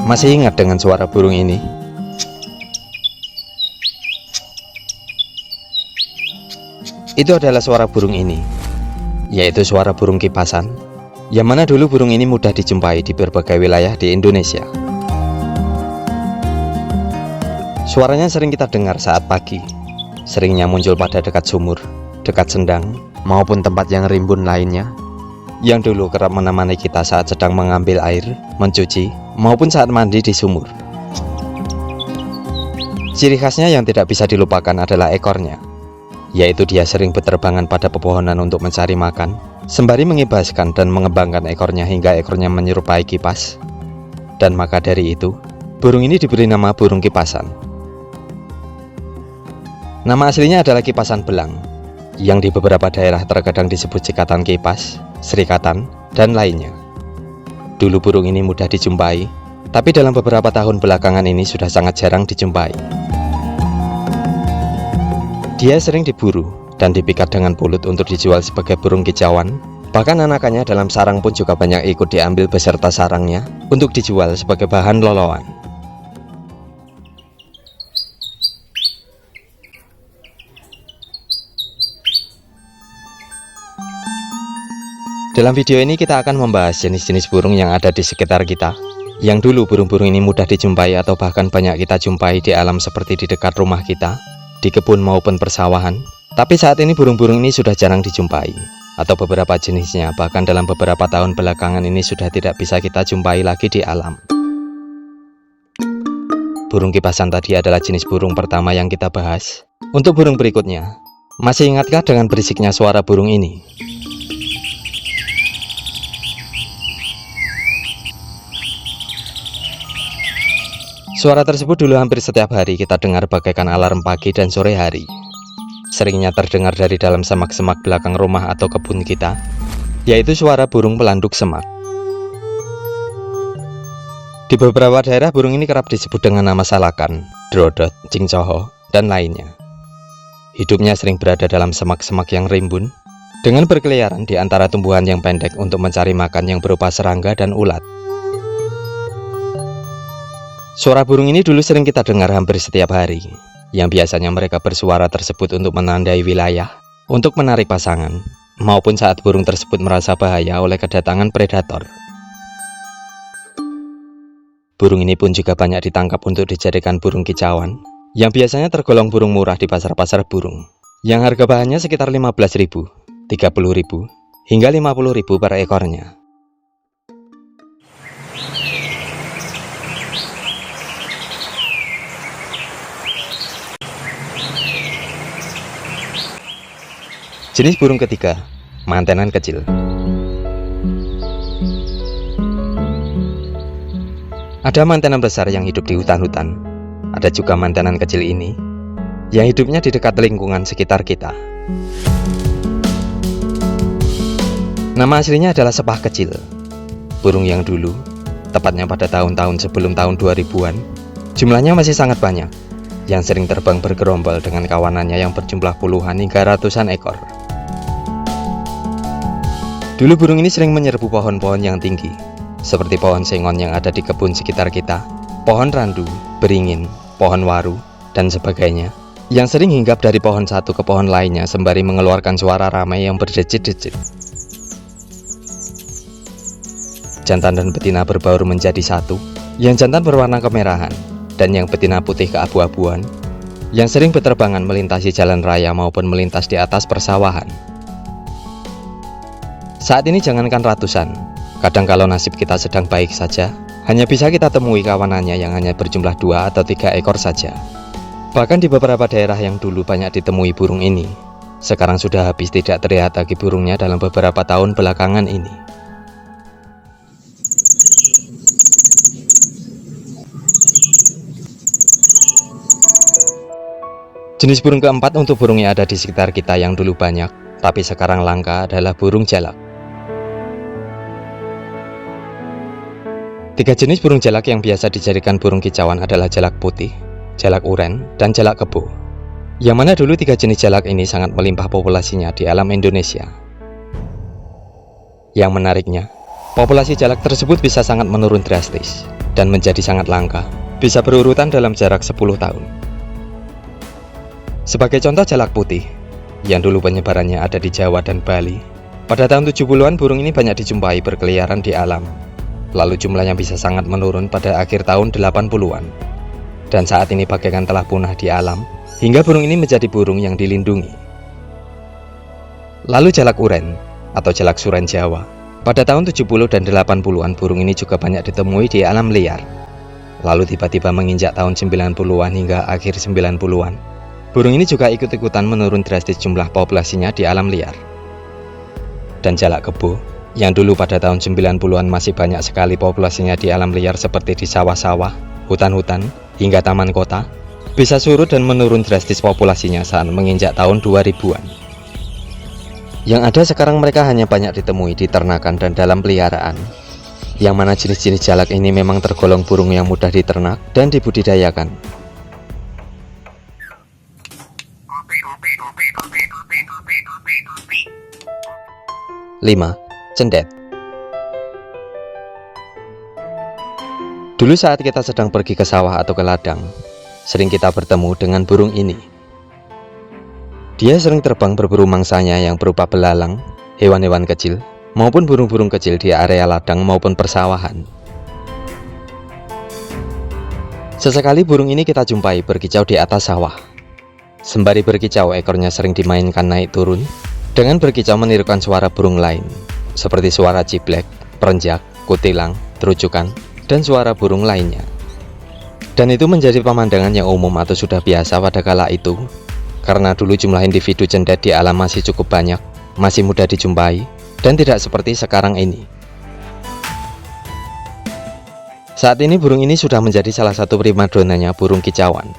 Masih ingat dengan suara burung ini? Itu adalah suara burung ini, yaitu suara burung kipasan, yang mana dulu burung ini mudah dijumpai di berbagai wilayah di Indonesia. Suaranya sering kita dengar saat pagi, seringnya muncul pada dekat sumur, dekat sendang, maupun tempat yang rimbun lainnya, yang dulu kerap menemani kita saat sedang mengambil air, mencuci, maupun saat mandi di sumur. Ciri khasnya yang tidak bisa dilupakan adalah ekornya, yaitu dia sering berterbangan pada pepohonan untuk mencari makan, sembari mengibaskan dan mengembangkan ekornya hingga ekornya menyerupai kipas. Dan maka dari itu, burung ini diberi nama burung kipasan. Nama aslinya adalah kipasan belang, yang di beberapa daerah terkadang disebut cikatan kipas, serikatan, dan lainnya. Dulu burung ini mudah dijumpai, tapi dalam beberapa tahun belakangan ini sudah sangat jarang dijumpai. Dia sering diburu dan dipikat dengan pulut untuk dijual sebagai burung kicauan. Bahkan anakannya dalam sarang pun juga banyak ikut diambil beserta sarangnya untuk dijual sebagai bahan loloan. Dalam video ini kita akan membahas jenis-jenis burung yang ada di sekitar kita, yang dulu burung-burung ini mudah dijumpai atau bahkan banyak kita jumpai di alam seperti di dekat rumah kita, di kebun maupun persawahan. Tapi saat ini burung-burung ini sudah jarang dijumpai, atau beberapa jenisnya bahkan dalam beberapa tahun belakangan ini sudah tidak bisa kita jumpai lagi di alam. Burung kipasan tadi adalah jenis burung pertama yang kita bahas. Untuk burung berikutnya, masih ingatkah dengan berisiknya suara burung ini? Suara tersebut dulu hampir setiap hari kita dengar bagaikan alarm pagi dan sore hari. Seringnya terdengar dari dalam semak-semak belakang rumah atau kebun kita, yaitu suara burung pelanduk semak. Di beberapa daerah burung ini kerap disebut dengan nama salakan, drodot, cingcoho, dan lainnya. Hidupnya sering berada dalam semak-semak yang rimbun, dengan berkeliaran di antara tumbuhan yang pendek untuk mencari makan yang berupa serangga dan ulat. Suara burung ini dulu sering kita dengar hampir setiap hari, yang biasanya mereka bersuara tersebut untuk menandai wilayah, untuk menarik pasangan, maupun saat burung tersebut merasa bahaya oleh kedatangan predator. Burung ini pun juga banyak ditangkap untuk dijadikan burung kicauan, yang biasanya tergolong burung murah di pasar-pasar burung, yang harga bahannya sekitar 15.000, 30.000, hingga 50.000 per ekornya. Jenis burung ketiga, mantenan kecil. Ada mantenan besar yang hidup di hutan-hutan. Ada juga mantenan kecil ini, yang hidupnya di dekat lingkungan sekitar kita. Nama aslinya adalah sepah kecil. Burung yang dulu, tepatnya pada tahun-tahun sebelum tahun 2000-an, jumlahnya masih sangat banyak, yang sering terbang bergerombol dengan kawanannya yang berjumlah puluhan hingga ratusan ekor. Dulu burung ini sering menyerbu pohon-pohon yang tinggi, seperti pohon sengon yang ada di kebun sekitar kita, pohon randu, beringin, pohon waru, dan sebagainya, yang sering hinggap dari pohon satu ke pohon lainnya sembari mengeluarkan suara ramai yang berdecit-decit. Jantan dan betina berbaur menjadi satu, yang jantan berwarna kemerahan, dan yang betina putih keabu-abuan, yang sering berterbangan melintasi jalan raya maupun melintas di atas persawahan. Saat ini jangankan ratusan, kadang kalau nasib kita sedang baik saja, hanya bisa kita temui kawanannya yang hanya berjumlah 2 atau 3 ekor saja. Bahkan di beberapa daerah yang dulu banyak ditemui burung ini, sekarang sudah habis tidak terlihat lagi burungnya dalam beberapa tahun belakangan ini. Jenis burung keempat untuk burung yang ada di sekitar kita yang dulu banyak, tapi sekarang langka adalah burung jalak. 3 jenis burung jalak yang biasa dijadikan burung kicauan adalah jalak putih, jalak uren, dan jalak kebo. Yang mana dulu 3 jenis jalak ini sangat melimpah populasinya di alam Indonesia. Yang menariknya, populasi jalak tersebut bisa sangat menurun drastis. dan menjadi sangat langka, bisa berurutan dalam jarak 10 tahun. Sebagai contoh jalak putih, yang dulu penyebarannya ada di Jawa dan Bali, pada tahun 70-an burung ini banyak dijumpai berkeliaran di alam. Lalu jumlahnya bisa sangat menurun pada akhir tahun 80-an. Dan saat ini bagaikan telah punah di alam, hingga burung ini menjadi burung yang dilindungi. Lalu jalak uren, atau jalak suren Jawa. Pada tahun 70 dan 80-an burung ini juga banyak ditemui di alam liar. Lalu tiba-tiba menginjak tahun 90-an hingga akhir 90-an. Burung ini juga ikut-ikutan menurun drastis jumlah populasinya di alam liar. Dan jalak kebo, yang dulu pada tahun 90-an masih banyak sekali populasinya di alam liar seperti di sawah-sawah, hutan-hutan, hingga taman kota, bisa surut dan menurun drastis populasinya saat menginjak tahun 2000-an. Yang ada sekarang mereka hanya banyak ditemui di ternakan dan dalam peliharaan, yang mana jenis-jenis jalak ini memang tergolong burung yang mudah diternak dan dibudidayakan. 5. Cendet. Dulu saat kita sedang pergi ke sawah atau ke ladang, sering kita bertemu dengan burung ini. Dia sering terbang berburu mangsanya yang berupa belalang, hewan-hewan kecil, maupun burung-burung kecil di area ladang maupun persawahan. Sesekali burung ini kita jumpai berkicau di atas sawah. Sembari berkicau, ekornya sering dimainkan naik turun, dengan berkicau menirukan suara burung lain, seperti suara ciblek, perenjak, kutilang, terujukan, dan suara burung lainnya. Dan itu menjadi pemandangan yang umum atau sudah biasa pada kala itu, karena dulu jumlah individu cendet di alam masih cukup banyak, masih mudah dijumpai, dan tidak seperti sekarang ini. Saat ini burung ini sudah menjadi salah satu primadonanya burung kicauan.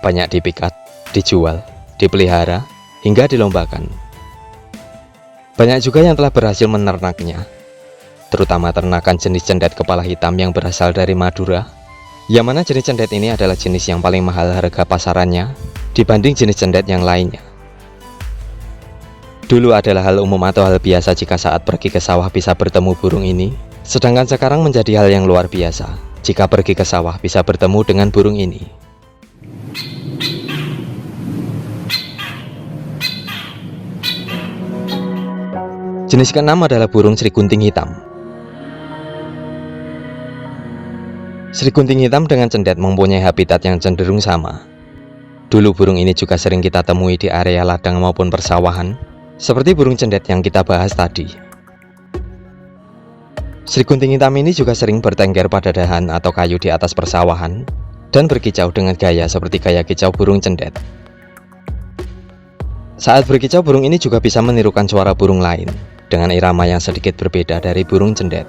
Banyak dipikat, dijual, dipelihara, hingga dilombakan. Banyak juga yang telah berhasil menernaknya, terutama ternakan jenis cendet kepala hitam yang berasal dari Madura, yang mana jenis cendet ini adalah jenis yang paling mahal harga pasarannya dibanding jenis cendet yang lainnya. Dulu adalah hal umum atau hal biasa jika saat pergi ke sawah bisa bertemu burung ini, sedangkan sekarang menjadi hal yang luar biasa jika pergi ke sawah bisa bertemu dengan burung ini. Jenis keenam adalah burung srigunting hitam. Srigunting hitam dengan cendet mempunyai habitat yang cenderung sama. Dulu burung ini juga sering kita temui di area ladang maupun persawahan, seperti burung cendet yang kita bahas tadi. Srigunting hitam ini juga sering bertengger pada dahan atau kayu di atas persawahan, dan berkicau dengan gaya seperti gaya kicau burung cendet. Saat berkicau, burung ini juga bisa menirukan suara burung lain, dengan irama yang sedikit berbeda dari burung cendet.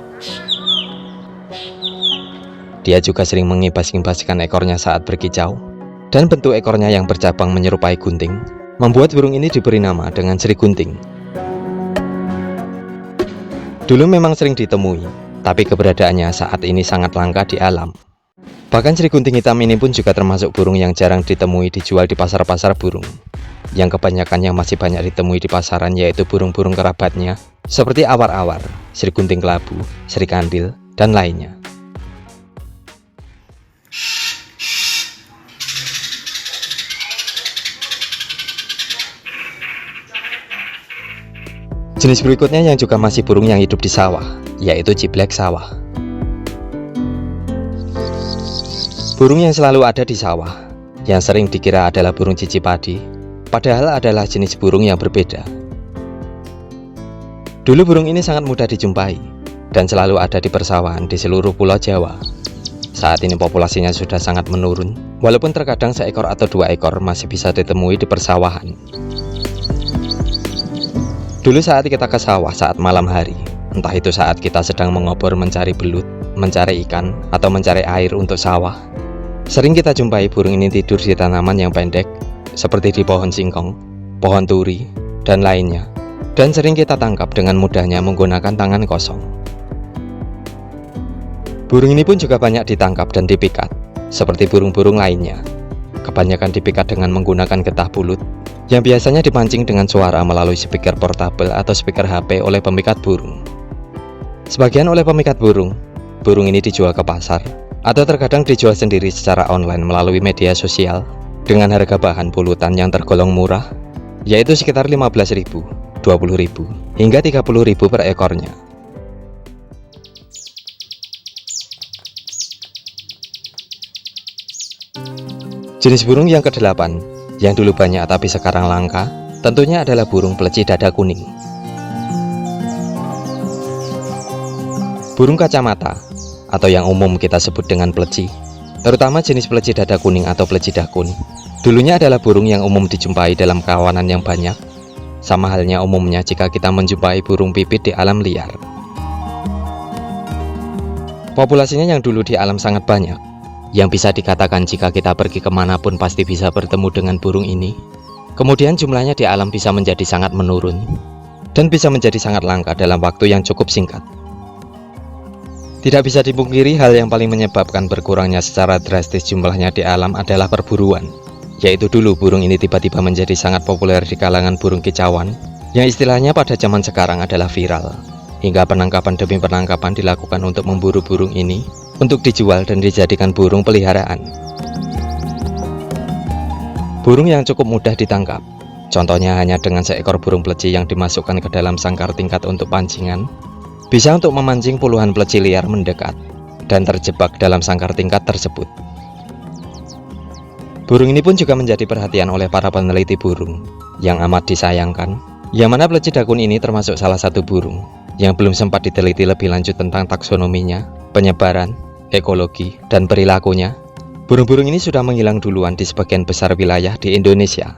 Dia juga sering mengibas-ibaskan ekornya saat berkicau, dan bentuk ekornya yang bercabang menyerupai gunting, membuat burung ini diberi nama dengan srigunting. Dulu memang sering ditemui, tapi keberadaannya saat ini sangat langka di alam. Bahkan srigunting hitam ini pun juga termasuk burung yang jarang ditemui dijual di pasar-pasar burung. Yang kebanyakan yang masih banyak ditemui di pasaran yaitu burung-burung kerabatnya, seperti awar-awar, srigunting kelabu, srikandil, dan lainnya. Jenis berikutnya yang juga masih burung yang hidup di sawah, yaitu ciblek sawah. Burung yang selalu ada di sawah, yang sering dikira adalah burung cici padi, padahal adalah jenis burung yang berbeda. Dulu burung ini sangat mudah dijumpai, dan selalu ada di persawahan di seluruh pulau Jawa. Saat ini populasinya sudah sangat menurun, walaupun terkadang seekor atau 2 ekor masih bisa ditemui di persawahan. Dulu saat kita ke sawah saat malam hari, entah itu saat kita sedang mengobor mencari belut, mencari ikan, atau mencari air untuk sawah, sering kita jumpai burung ini tidur di tanaman yang pendek, seperti di pohon singkong, pohon turi, dan lainnya, dan sering kita tangkap dengan mudahnya menggunakan tangan kosong. Burung ini pun juga banyak ditangkap dan dipikat, seperti burung-burung lainnya. Kebanyakan dipikat dengan menggunakan getah bulut, yang biasanya dipancing dengan suara melalui speaker portabel atau speaker HP oleh pemikat burung. Sebagian oleh pemikat burung, burung ini dijual ke pasar, atau terkadang dijual sendiri secara online melalui media sosial dengan harga bahan polutan yang tergolong murah, yaitu sekitar 15.000, 20.000, hingga 30.000 per ekornya. Jenis burung yang kedelapan, yang dulu banyak tapi sekarang langka, tentunya adalah burung peleci dada kuning. Burung kacamata, atau yang umum kita sebut dengan peleci, terutama jenis peleci dada kuning atau peleci dakun, dulunya adalah burung yang umum dijumpai dalam kawanan yang banyak, sama halnya umumnya jika kita menjumpai burung pipit di alam liar. Populasinya yang dulu di alam sangat banyak, yang bisa dikatakan jika kita pergi kemanapun pasti bisa bertemu dengan burung ini. Kemudian jumlahnya di alam bisa menjadi sangat menurun, dan bisa menjadi sangat langka dalam waktu yang cukup singkat. Tidak bisa dipungkiri hal yang paling menyebabkan berkurangnya secara drastis jumlahnya di alam adalah perburuan, yaitu dulu burung ini tiba-tiba menjadi sangat populer di kalangan burung kicauan, yang istilahnya pada zaman sekarang adalah viral, hingga penangkapan demi penangkapan dilakukan untuk memburu burung ini, untuk dijual dan dijadikan burung peliharaan. Burung yang cukup mudah ditangkap, contohnya hanya dengan seekor burung peleci yang dimasukkan ke dalam sangkar tingkat untuk pancingan, bisa untuk memancing puluhan peleci liar mendekat dan terjebak dalam sangkar tingkat tersebut. Burung ini pun juga menjadi perhatian oleh para peneliti burung, yang amat disayangkan, yang mana peleci dakun ini termasuk salah satu burung yang belum sempat diteliti lebih lanjut tentang taksonominya, penyebaran, ekologi, dan perilakunya. Burung-burung ini sudah menghilang duluan di sebagian besar wilayah di Indonesia.